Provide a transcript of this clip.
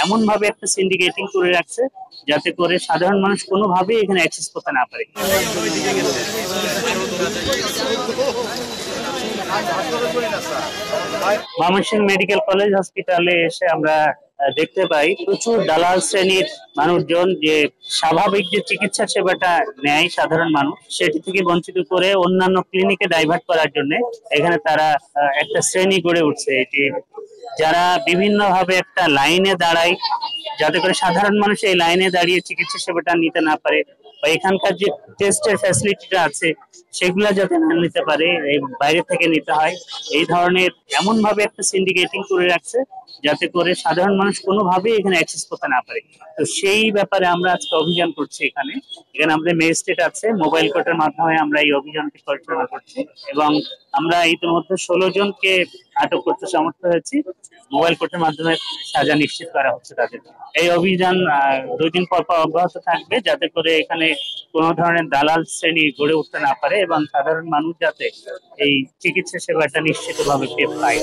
এমন ভাবে একটা সিন্ডিকেটিং করে রাখছে যাতে করে সাধারণ মানুষ কোনোভাবেই এখানে অ্যাক্সেস করতে না পারে। ময়মনসিংহ মেডিকেল কলেজ হসপিটালে এসে আমরা দেখতে পাই প্রচুর দালাল শ্রেণীর মানুষজন যে স্বাভাবিক যে চিকিৎসা সেবাটা নেয় সাধারণ মানুষ সেটি থেকে বঞ্চিত করে অন্যান্য ক্লিনিকে ডাইভার্ট করার জন্য এখানে তারা একটা শ্রেণী গড়ে উঠছে। এটি যারা বিভিন্ন ভাবে একটা লাইনে দাঁড়ায় যাতে করে সাধারণ মানুষ এই লাইনে দাঁড়িয়ে চিকিৎসা সেবাটা নিতে না পারে, বা এখানকার যে টেস্টের ফ্যাসিলিটিটা আছে সেগুলা যাতে না নিতে পারে, এই বাইরে থেকে নিতে হয়, এই ধরনের এমন ভাবে একটা সিন্ডিকেটিং করে রাখছে যাতে করে সাধারণ মানুষ কোনোভাবেই এখানে অ্যাক্সেস করতে না পারে। তো সেই ব্যাপারে আমরা আজকে অভিযান করছি। এখানে এখানে আমাদের ম্যাজিস্ট্রেট আছে, মোবাইল কোর্টের মাধ্যমে আমরা এই অভিযানটি পরিচালনা করছি এবং আমরা ইতিমধ্যে 16 জনকে আটক করতে সমর্থ হয়েছি। মোবাইল কোর্টের মাধ্যমে সাজা নিশ্চিত করা হচ্ছে তাদের। এই অভিযান 2 দিন পর পর অব্যাহত থাকবে যাতে করে এখানে কোনো ধরনের দালাল শ্রেণী গড়ে উঠতে না পারে এবং সাধারণ মানুষ যাতে এই চিকিৎসা সেবাটা নিশ্চিতভাবে পায়।